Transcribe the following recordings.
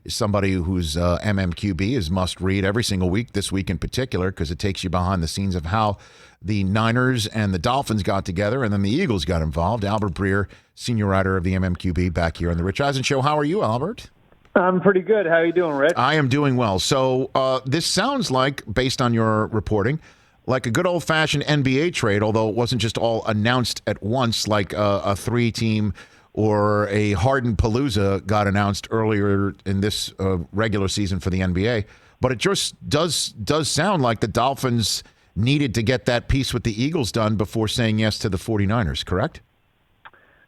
is somebody whose MMQB is must read every single week, this week in particular, because it takes you behind the scenes of how the Niners and the Dolphins got together and then the Eagles got involved. Albert Breer, senior writer of the MMQB, back here on the Rich Eisen Show. How are you, Albert? I'm pretty good. How are you doing, Rich? I am doing well. So this sounds like, based on your reporting, like a good old-fashioned NBA trade, although it wasn't just all announced at once like a three-team or a Harden-Palooza got announced earlier in this regular season for the NBA. But it just does sound like the Dolphins needed to get that piece with the Eagles done before saying yes to the 49ers, correct?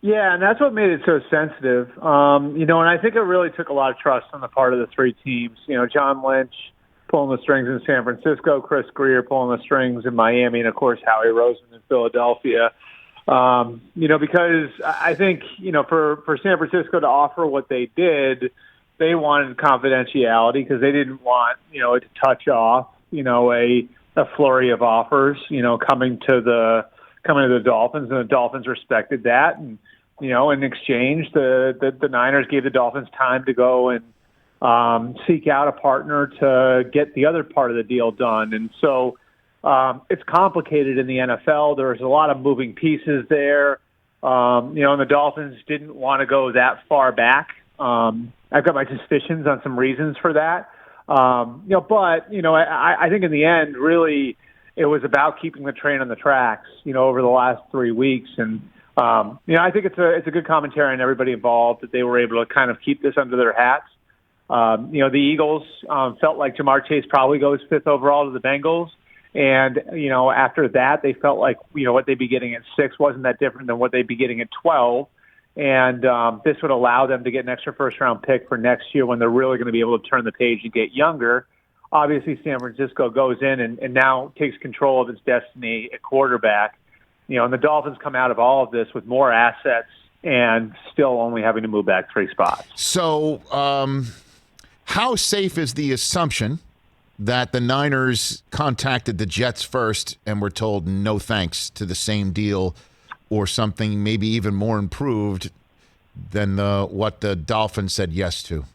Yeah, and that's what made it so sensitive. And I think it really took a lot of trust on the part of the three teams. John Lynch pulling the strings in San Francisco, Chris Breer pulling the strings in Miami, and, of course, Howie Roseman in Philadelphia. Because I think, for San Francisco to offer what they did, they wanted confidentiality because they didn't want, it to touch off, a flurry of offers, coming to the Dolphins, and the Dolphins respected that. And, in exchange, the Niners gave the Dolphins time to go and seek out a partner to get the other part of the deal done. And so it's complicated in the NFL. There's a lot of moving pieces there. And the Dolphins didn't want to go that far back. I've got my suspicions on some reasons for that. I think in the end, really, it was about keeping the train on the tracks, over the last 3 weeks. And, I think it's a good commentary on everybody involved that they were able to kind of keep this under their hats. The Eagles felt like Jamar Chase probably goes 5th overall to the Bengals. And, after that, they felt like, what they'd be getting at 6 wasn't that different than what they'd be getting at 12. And this would allow them to get an extra first-round pick for next year when they're really going to be able to turn the page and get younger. Obviously, San Francisco goes in and now takes control of its destiny at quarterback. And the Dolphins come out of all of this with more assets and still only having to move back 3 spots. So how safe is the assumption that the Niners contacted the Jets first and were told no thanks to the same deal or something maybe even more improved than what the Dolphins said yes to?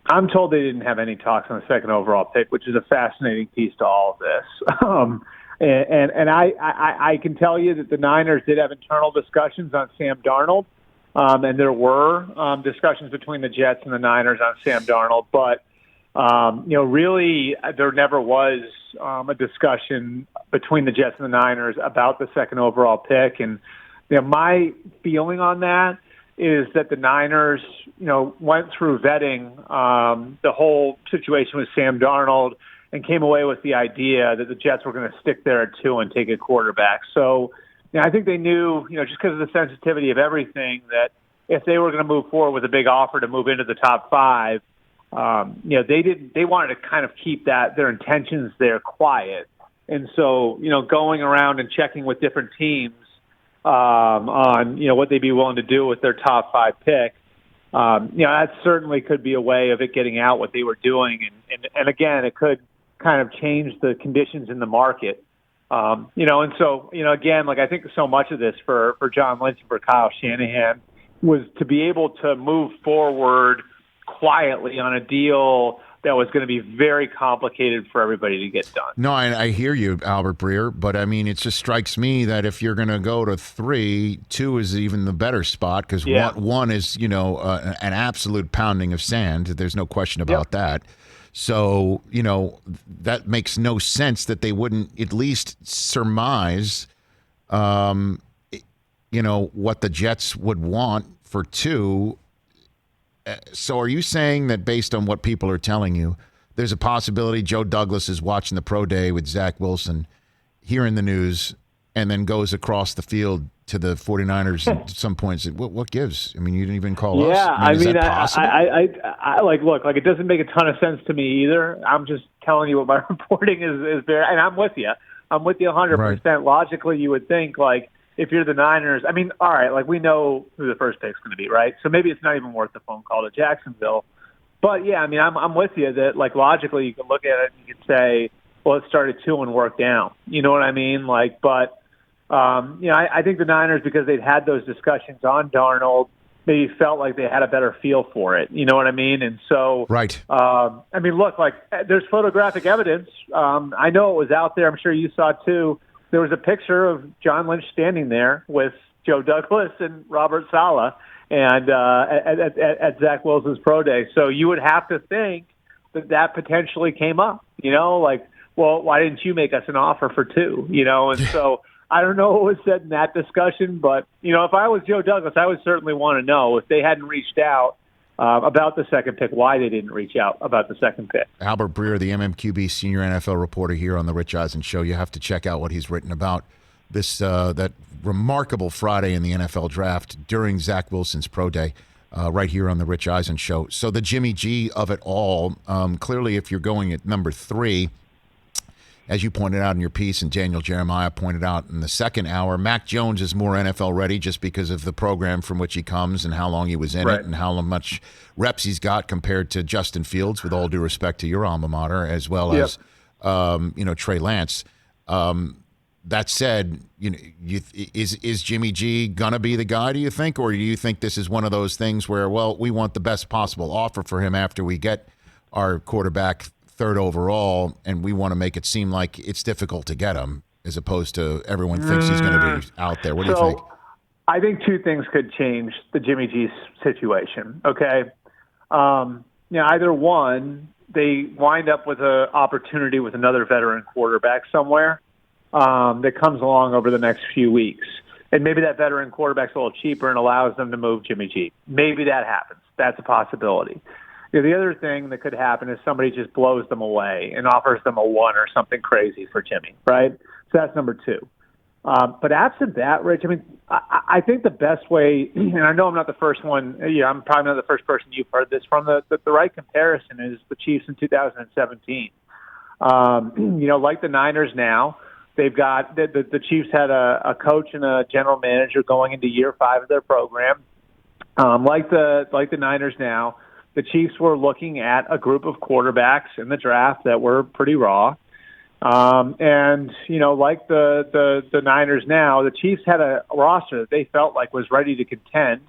I'm told they didn't have any talks on the 2nd overall pick, which is a fascinating piece to all of this. And I can tell you that the Niners did have internal discussions on Sam Darnold, and there were discussions between the Jets and the Niners on Sam Darnold. But, really there never was a discussion between the Jets and the Niners about the 2nd overall pick. And my feeling on that is that the Niners, went through vetting the whole situation with Sam Darnold and came away with the idea that the Jets were going to stick there at 2 and take a quarterback. So I think they knew, just because of the sensitivity of everything, that if they were going to move forward with a big offer to move into the top 5, they wanted to kind of keep their intentions there quiet. And so, going around and checking with different teams on, what they'd be willing to do with their top 5 pick, that certainly could be a way of it getting out what they were doing. And again, it could kind of change the conditions in the market. And so, again, I think so much of this for John Lynch and for Kyle Shanahan was to be able to move forward quietly on a deal that was going to be very complicated for everybody to get done. No, I hear you, Albert Breer, but I mean, it just strikes me that if you're going to go to 3, 2 is even the better spot because one is, an absolute pounding of sand. There's no question about that. So, that makes no sense that they wouldn't at least surmise, what the Jets would want for 2. So are you saying that based on what people are telling you, there's a possibility Joe Douglas is watching the pro day with Zach Wilson, hearing the news, and then goes across the field to the 49ers at some point and said, what gives? I mean, you didn't even call us. Is that possible? Look, it doesn't make a ton of sense to me either. I'm just telling you what my reporting is there, and I'm with you. I'm with you 100%. Right. Logically, you would think, if you're the Niners, all right, we know who the first pick's going to be, right? So maybe it's not even worth the phone call to Jacksonville. But, yeah, I'm with you that, logically you can look at it and you can say, well, let's start at 2 and work down. You know what I mean? I think the Niners, because they'd had those discussions on Darnold, maybe felt like they had a better feel for it. You know what I mean? And so, right. I mean, look, like there's photographic evidence. I know it was out there. I'm sure you saw it too. There was a picture of John Lynch standing there with Joe Douglas and Robert Saleh and at Zach Wilson's pro day. So you would have to think that potentially came up, you know, like, well, why didn't you make us an offer for 2, you know? And so I don't know what was said in that discussion, but, you know, if I was Joe Douglas, I would certainly want to know if they hadn't reached out about the second pick, why they didn't reach out about the second pick. Albert Breer, the MMQB senior NFL reporter here on the Rich Eisen Show. You have to check out what he's written about this that remarkable Friday in the NFL draft during Zach Wilson's pro day. Right here on the Rich Eisen Show. So the Jimmy G of it all, clearly if you're going at number 3, as you pointed out in your piece and Daniel Jeremiah pointed out in the second hour, Mac Jones is more NFL ready just because of the program from which he comes and how long he was in it and how much reps he's got compared to Justin Fields, with all due respect to your alma mater, as well as, Trey Lance. That said, is Jimmy G gonna be the guy, do you think, or do you think this is one of those things where, well, we want the best possible offer for him after we get our quarterback 3rd overall, and we want to make it seem like it's difficult to get him, as opposed to everyone thinks he's going to be out there? What do you think? I think 2 things could change the Jimmy G situation. Okay, either one, they wind up with an opportunity with another veteran quarterback somewhere that comes along over the next few weeks. And maybe that veteran quarterback's a little cheaper and allows them to move Jimmy G. Maybe that happens. That's a possibility. The other thing that could happen is somebody just blows them away and offers them a 1 or something crazy for Jimmy, right? So that's number 2. But absent that, Rich, I mean, I think the best way, and I know I'm not the first one, I'm probably not the first person you've heard this from, the right comparison is the Chiefs in 2017. Like the Niners now, they've got the Chiefs had a coach and a general manager going into year 5 of their program. Like the Niners now, the Chiefs were looking at a group of quarterbacks in the draft that were pretty raw. Like the Niners now, the Chiefs had a roster that they felt like was ready to contend.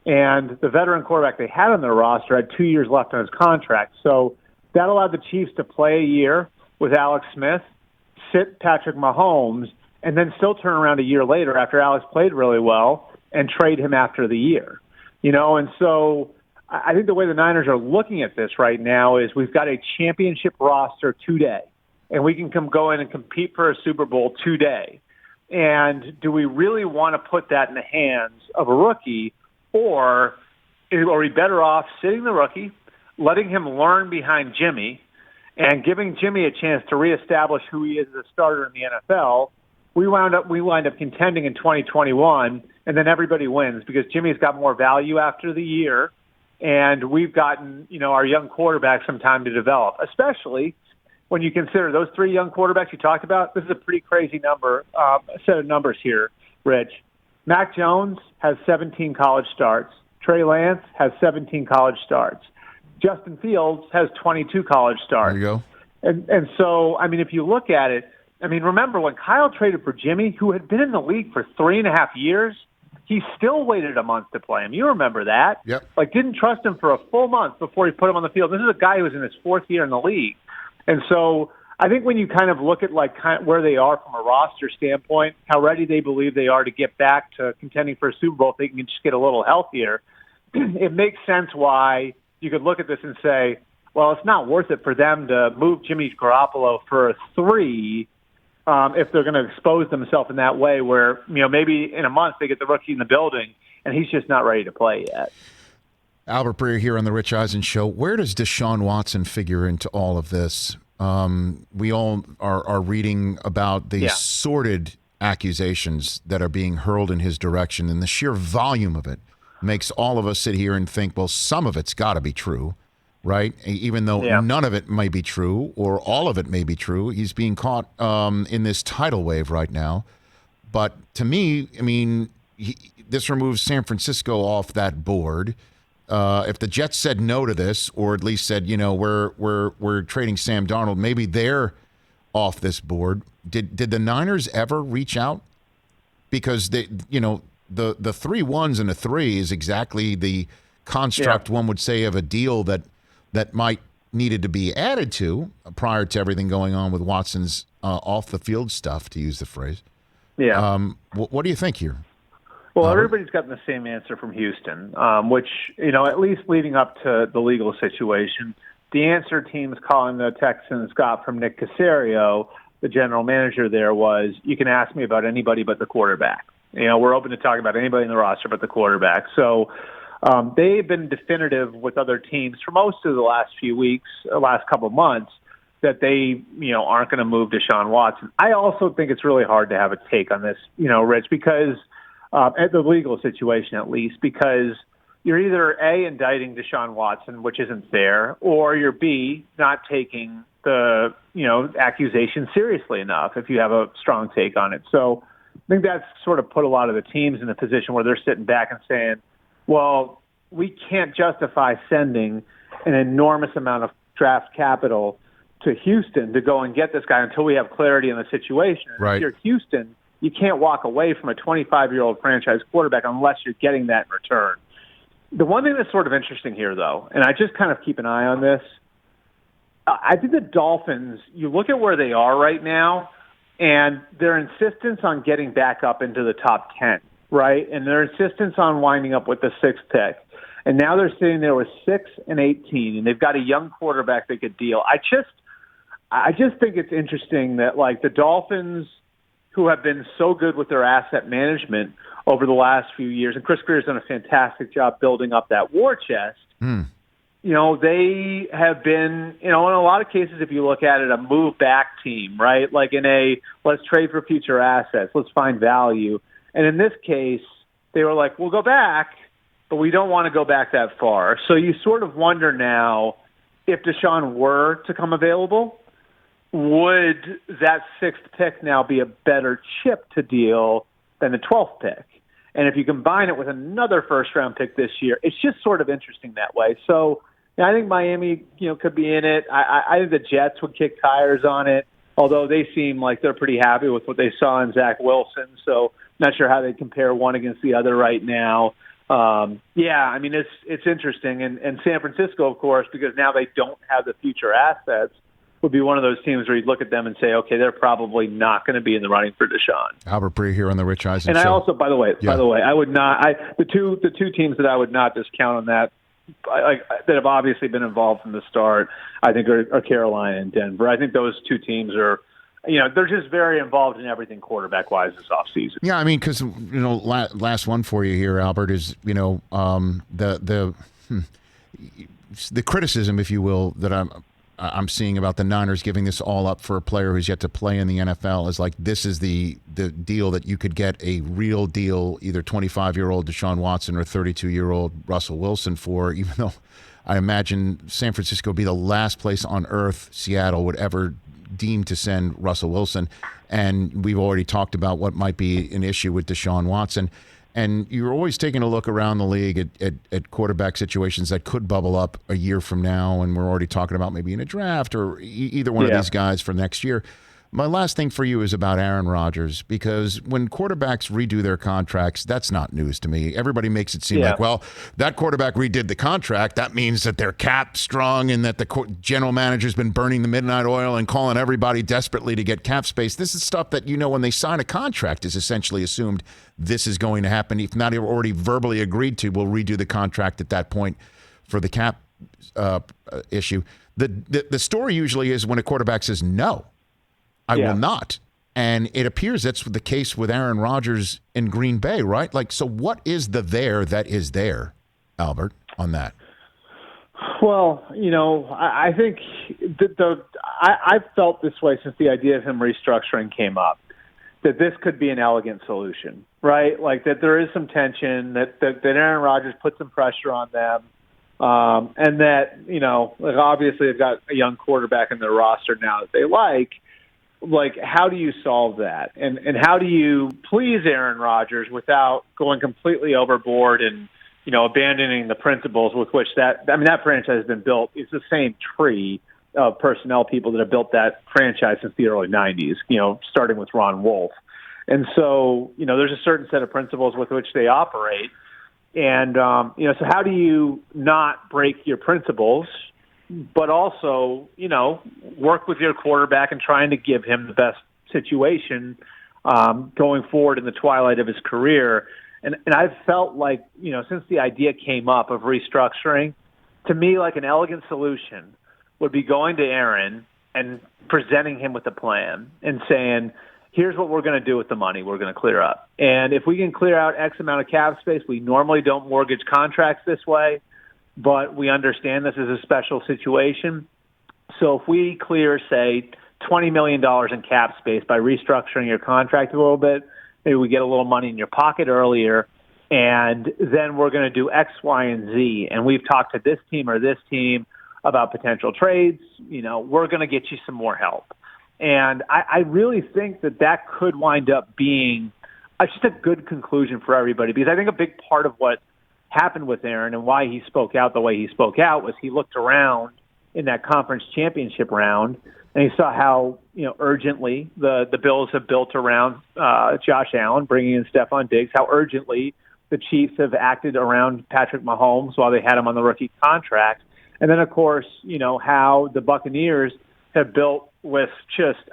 And the veteran quarterback they had on their roster had 2 years left on his contract. So that allowed the Chiefs to play a year with Alex Smith, sit Patrick Mahomes, and then still turn around a year later after Alex played really well and trade him after the year. And so I think the way the Niners are looking at this right now is we've got a championship roster today, and we can go in and compete for a Super Bowl today. And do we really want to put that in the hands of a rookie, or are we better off sitting the rookie, letting him learn behind Jimmy, and giving Jimmy a chance to reestablish who he is as a starter in the NFL? We wind up contending in 2021, and then everybody wins because Jimmy's got more value after the year. And we've gotten, our young quarterback some time to develop, especially when you consider those 3 young quarterbacks you talked about. This is a pretty crazy set of numbers here, Rich. Mac Jones has 17 college starts. Trey Lance has 17 college starts. Justin Fields has 22 college starts. There you go. And so, I mean, if you look at it, I mean, remember when Kyle traded for Jimmy, who had been in the league for 3.5 years, he still waited a month to play him. You remember that? Yep. Like, didn't trust him for a full month before he put him on the field. This is a guy who was in his 4th year in the league. And so I think when you kind of look at where they are from a roster standpoint, how ready they believe they are to get back to contending for a Super Bowl if they can just get a little healthier, it makes sense why you could look at this and say, well, it's not worth it for them to move Jimmy Garoppolo for a 3 if they're going to expose themselves in that way where, maybe in a month they get the rookie in the building and he's just not ready to play yet. Albert Breer here on the Rich Eisen Show. Where does Deshaun Watson figure into all of this? We all are reading about the sordid accusations that are being hurled in his direction, and the sheer volume of it makes all of us sit here and think, well, some of it's got to be true, right? Even though none of it may be true or all of it may be true. He's being caught in this tidal wave right now. But to me, I mean, this removes San Francisco off that board. If the Jets said no to this, or at least said, we're trading Sam Darnold, maybe they're off this board. Did the Niners ever reach out? Because the 3 1s and a 3 is exactly the construct one would say of a deal that might needed to be added to prior to everything going on with Watson's off the field stuff, to use the phrase. Yeah. What do you think here? Well, everybody's gotten the same answer from Houston, which, at least leading up to the legal situation, the answer teams calling the Texans got from Nick Caserio, the general manager there, was, you can ask me about anybody but the quarterback. We're open to talk about anybody in the roster but the quarterback. So they've been definitive with other teams for most of the last few weeks, last couple of months, that they, aren't going to move Deshaun Watson. I also think it's really hard to have a take on this, Rich, because at the legal situation at least, because you're either A, indicting Deshaun Watson, which isn't fair, or you're B, not taking the, accusation seriously enough if you have a strong take on it. So I think that's sort of put a lot of the teams in a position where they're sitting back and saying, well, we can't justify sending an enormous amount of draft capital to Houston to go and get this guy until we have clarity on the situation. Right. If you're Houston, you can't walk away from a 25-year-old franchise quarterback unless you're getting that in return. The one thing that's sort of interesting here, though, and I just kind of keep an eye on this, I think the Dolphins, you look at where they are right now, and their insistence on getting back up into the top 10, right? And their insistence on winding up with the 6th pick. And now they're sitting there with 6 and 18, and they've got a young quarterback they could deal. I just think it's interesting that, like, the Dolphins, who have been so good with their asset management over the last few years, and Chris Breer's done a fantastic job building up that war chest, they have been, in a lot of cases, if you look at it, a move-back team, right? Like in a, let's trade for future assets, let's find value. And in this case, they were like, we'll go back, but we don't want to go back that far. So you sort of wonder now, if Deshaun were to come available, would that 6th pick now be a better chip to deal than the 12th pick? And if you combine it with another first-round pick this year, it's just sort of interesting that way. So I think Miami, could be in it. I think the Jets would kick tires on it, although they seem like they're pretty happy with what they saw in Zach Wilson. So not sure how they compare one against the other right now. It's interesting. And San Francisco, of course, because now they don't have the future assets, would be one of those teams where you look at them and say, okay, they're probably not going to be in the running for Deshaun. Albert Breer here on the Rich Eisen Show. And I also, by the way, I would not. The two teams that I would not discount on that, that have obviously been involved from the start, I think are Carolina and Denver. I think those two teams are, they're just very involved in everything quarterback-wise this offseason. Yeah, I mean, because last one for you here, Albert, is the criticism, if you will, that I'm seeing about the Niners giving this all up for a player who's yet to play in the NFL is like, this is the deal that you could get a real deal, either 25-year-old Deshaun Watson or 32-year-old Russell Wilson for, even though I imagine San Francisco would be the last place on earth Seattle would ever deem to send Russell Wilson. And we've already talked about what might be an issue with Deshaun Watson. And you're always taking a look around the league at quarterback situations that could bubble up a year from now, and we're already talking about maybe in a draft or either one of these guys for next year. My last thing for you is about Aaron Rodgers, because when quarterbacks redo their contracts, that's not news to me. Everybody makes it seem like, well, that quarterback redid the contract. That means that they're cap strong and that the general manager's been burning the midnight oil and calling everybody desperately to get cap space. This is stuff that, when they sign a contract is essentially assumed this is going to happen. If not already verbally agreed to, we'll redo the contract at that point for the cap issue. The story usually is when a quarterback says no. I will not. And it appears that's the case with Aaron Rodgers in Green Bay, right? Like, so what is the there that is there, Albert, on that? Well, I think I've felt this way since the idea of him restructuring came up, that this could be an elegant solution, right? Like that there is some tension, that Aaron Rodgers put some pressure on them, and that, obviously they've got a young quarterback in their roster now that they like. Like, how do you solve that? And how do you please Aaron Rodgers without going completely overboard and, abandoning the principles with which that franchise has been built? It's the same tree of personnel people that have built that franchise since the early 90s, starting with Ron Wolf. And so, there's a certain set of principles with which they operate. And, so how do you not break your principles, but also, work with your quarterback and trying to give him the best situation going forward in the twilight of his career? And I've felt like, since the idea came up of restructuring, to me, like an elegant solution would be going to Aaron and presenting him with a plan and saying, here's what we're going to do with the money we're going to clear up. And if we can clear out X amount of cap space, we normally don't mortgage contracts this way, but we understand this is a special situation. So if we clear, say, $20 million in cap space by restructuring your contract a little bit, maybe we get a little money in your pocket earlier, and then we're going to do X, Y, and Z. And we've talked to this team or this team about potential trades. We're going to get you some more help. And I really think that could wind up being just a good conclusion for everybody, because I think a big part of what happened with Aaron and why he spoke out the way he spoke out was he looked around in that conference championship round and he saw how urgently the Bills have built around Josh Allen, bringing in Stephon Diggs, how urgently the Chiefs have acted around Patrick Mahomes while they had him on the rookie contract. And then, of course, how the Buccaneers have built with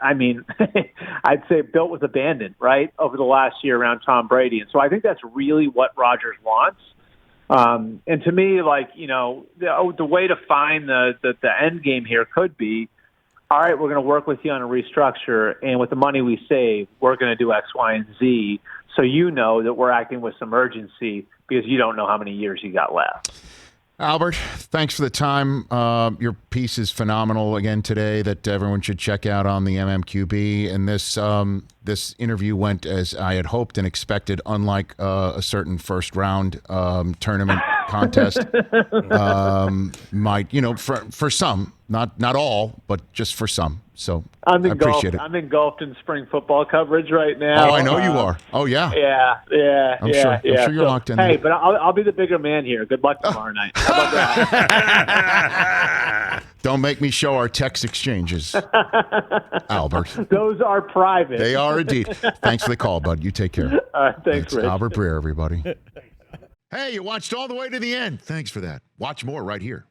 I'd say built with abandon, right, over the last year around Tom Brady. And so I think that's really what Rodgers wants. And to me, the way to find the end game here could be, all right, we're going to work with you on a restructure, and with the money we save, we're going to do X, Y, and Z, so that we're acting with some urgency because you don't know how many years you got left. Albert, thanks for the time. Your piece is phenomenal again today that everyone should check out on the MMQB. And this interview went as I had hoped and expected, unlike a certain first round tournament contest. For some, not all, but just for some. So I appreciate it. I'm engulfed in spring football coverage right now. Oh, I know you are. Oh, yeah. Yeah. I'm sure you're locked in. Hey, but I'll be the bigger man here. Good luck tomorrow night. How about that? Don't make me show our text exchanges, Albert. Those are private. They are indeed. Thanks for the call, bud. You take care. Thanks, Rich. Albert Breer, everybody. Hey, you watched all the way to the end. Thanks for that. Watch more right here.